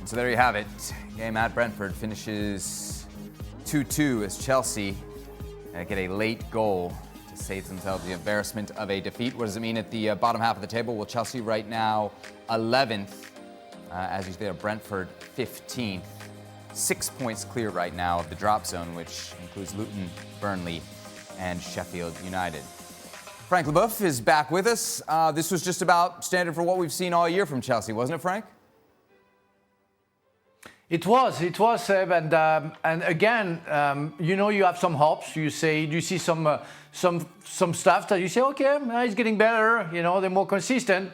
So there you have it. Game at Brentford finishes 2-2 as Chelsea get a late goal to save themselves the embarrassment of a defeat. What does it mean at the bottom half of the table? Well, Chelsea right now 11th, as you say, Brentford 15th. 6 points clear right now of the drop zone, which includes Luton, Burnley, and Sheffield United. Frank Leboeuf is back with us. This was just about standard for what we've seen all year from Chelsea, wasn't it, Frank? It was, Seb, and again, you have some hopes. You see some stuff that you say, okay, it's getting better. They're more consistent,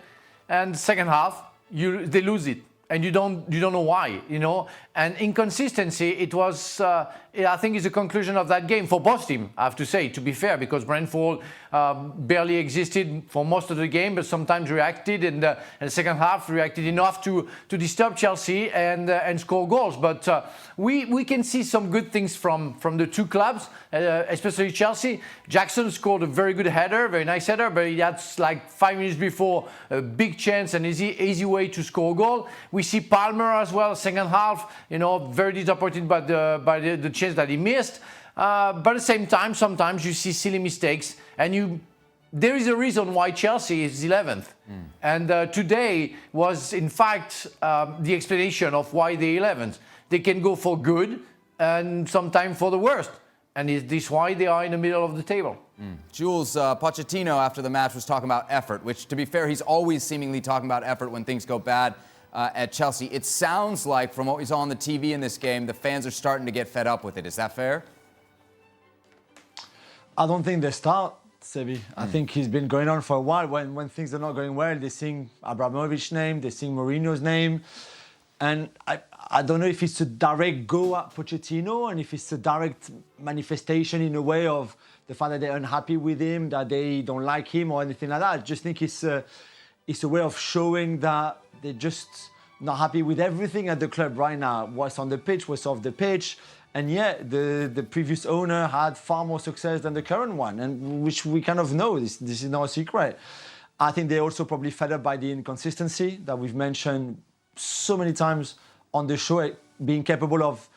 and second half, they lose it, and you don't know why. And inconsistency. It was, I think, is the conclusion of that game for both teams. I have to say, to be fair, because Brentford barely existed for most of the game, but sometimes reacted, and the second half reacted enough to disturb Chelsea and score goals. But we can see some good things from the two clubs, especially Chelsea. Jackson scored a very good header, very nice header, but he had like 5 minutes before a big chance and easy way to score a goal. We see Palmer as well, second half, very disappointed by the chance that he missed. But at the same time, sometimes you see silly mistakes, and there is a reason why Chelsea is 11th. And today was, in fact, the explanation of why they're 11th. They can go for good and sometimes for the worst. And is this why they are in the middle of the table? Jules, Pochettino after the match was talking about effort, which, to be fair, he's always seemingly talking about effort when things go bad at Chelsea. It sounds like, from what we saw on the TV in this game, the fans are starting to get fed up with it. Is that fair? I don't think they start, Sebi. I think he's been going on for a while. When things are not going well, they sing Abramovich's name, they sing Mourinho's name. And I don't know if it's a direct go at Pochettino and if it's a direct manifestation in a way of the fact that they're unhappy with him, that they don't like him or anything like that. I just think it's a way of showing that they're just not happy with everything at the club right now. What's on the pitch, what's off the pitch. And yet the previous owner had far more success than the current one, and which we kind of know. This is not a secret. I think they're also probably fed up by the inconsistency that we've mentioned so many times on the show, being capable of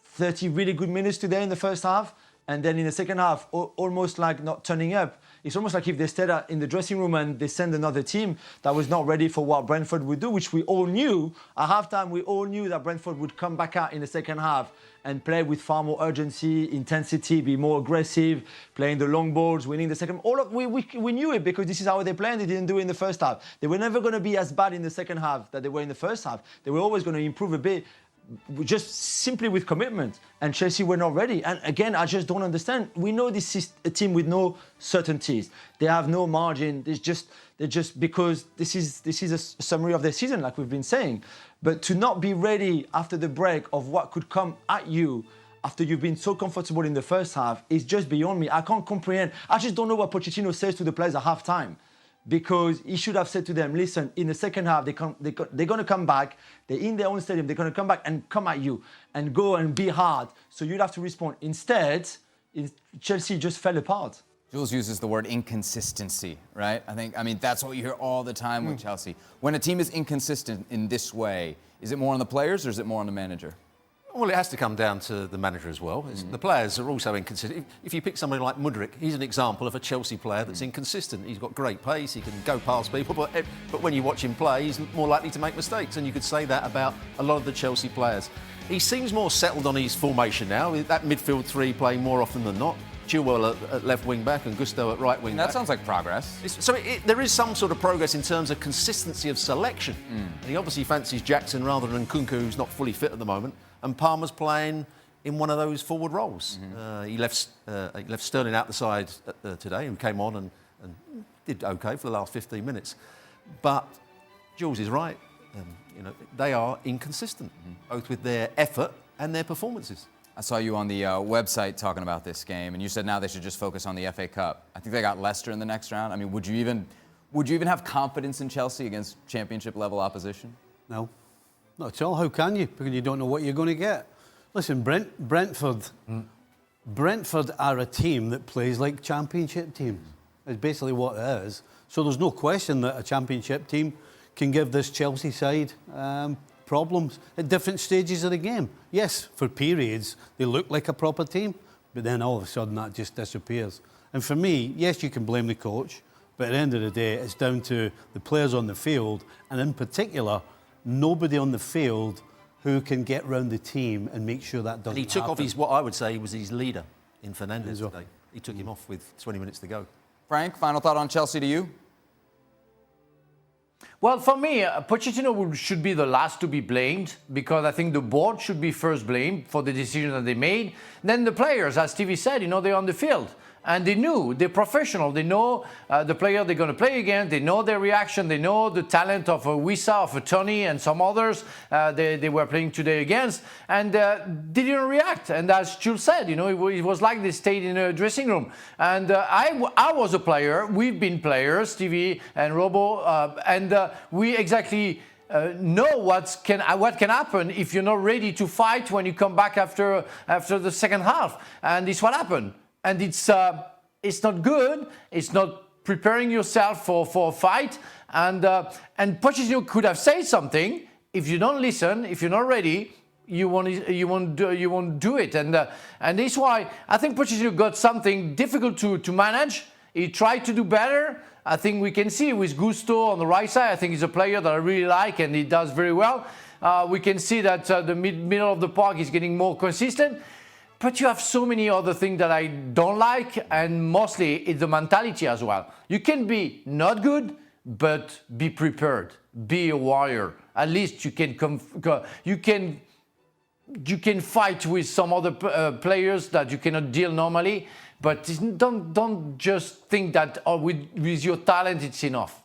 30 really good minutes today in the first half, and then in the second half, almost like not turning up. It's almost like if they stayed in the dressing room and they sent another team that was not ready for what Brentford would do, which we all knew. At halftime, we all knew that Brentford would come back out in the second half and play with far more urgency, intensity, be more aggressive, playing the long balls, winning the second. We knew it because this is how they play, and they didn't do it in the first half. They were never going to be as bad in the second half that they were in the first half. They were always going to improve a bit, just simply with commitment. And Chelsea were not ready. And again, I just don't understand. We know this is a team with no certainties. They have no margin. They're just because this is a summary of their season, like we've been saying. But to not be ready after the break of what could come at you after you've been so comfortable in the first half is just beyond me. I can't comprehend. I just don't know what Pochettino says to the players at halftime. Because he should have said to them, listen, in the second half, they're going to come back. They're in their own stadium. They're going to come back and come at you and go and be hard. So you'd have to respond. Instead, Chelsea just fell apart. Jules uses the word inconsistency, right? I mean, that's what you hear all the time with Chelsea. When a team is inconsistent in this way, is it more on the players or is it more on the manager? Well, it has to come down to the manager as well. The players are also inconsistent. If you pick somebody like Mudryk, he's an example of a Chelsea player that's inconsistent. He's got great pace, he can go past people, but when you watch him play, he's more likely to make mistakes. And you could say that about a lot of the Chelsea players. He seems more settled on his formation now, with that midfield three playing more often than not. Chilwell at left wing back and Gusto at right wing back. That sounds like progress. There is some sort of progress in terms of consistency of selection. And he obviously fancies Jackson rather than Nkunku, who's not fully fit at the moment. And Palmer's playing in one of those forward roles. He left Sterling out the side today, who came on and did OK for the last 15 minutes. But Jules is right. They are inconsistent, both with their effort and their performances. I saw you on the website talking about this game, and you said now they should just focus on the FA Cup. I think they got Leicester in the next round. I mean, would you even have confidence in Chelsea against championship-level opposition? No, not at all. How can you? Because you don't know what you're going to get. Listen, Brentford are a team that plays like championship teams. It's basically what it is. So there's no question that a championship team can give this Chelsea side problems at different stages of the game. Yes, for periods, they look like a proper team, but then all of a sudden that just disappears. And for me, yes, you can blame the coach, but at the end of the day, it's down to the players on the field, and in particular, nobody on the field who can get round the team and make sure that doesn't And he took happen. off what I would say was his leader in Fernandes well. today. He took him off with 20 minutes to go. Frank, final thought on Chelsea to you? Well, for me, Pochettino should be the last to be blamed because I think the board should be first blamed for the decision that they made. Then the players, as Stevie said, they're on the field. And they knew, they're professional, they know the player they're going to play against, they know their reaction, they know the talent of a Wissa, of a Tony and some others they were playing today against, and they didn't react. And as Jules said, it was like they stayed in a dressing room. And I was a player, we've been players, Stevie and Robo, and we exactly know what can happen if you're not ready to fight when you come back after the second half. And it's what happened. And it's not good. It's not preparing yourself for a fight. And Pochettino could have said something. If you don't listen, if you're not ready, you won't do it. And this is why I think Pochettino got something difficult to manage. He tried to do better. I think we can see with Gusto on the right side. I think he's a player that I really like, and he does very well. We can see that the middle of the park is getting more consistent. But you have so many other things that I don't like, and mostly it's the mentality as well. You can be not good, but be prepared. Be a warrior. At least you can fight with some other players that you cannot deal normally. But don't just think that with your talent it's enough.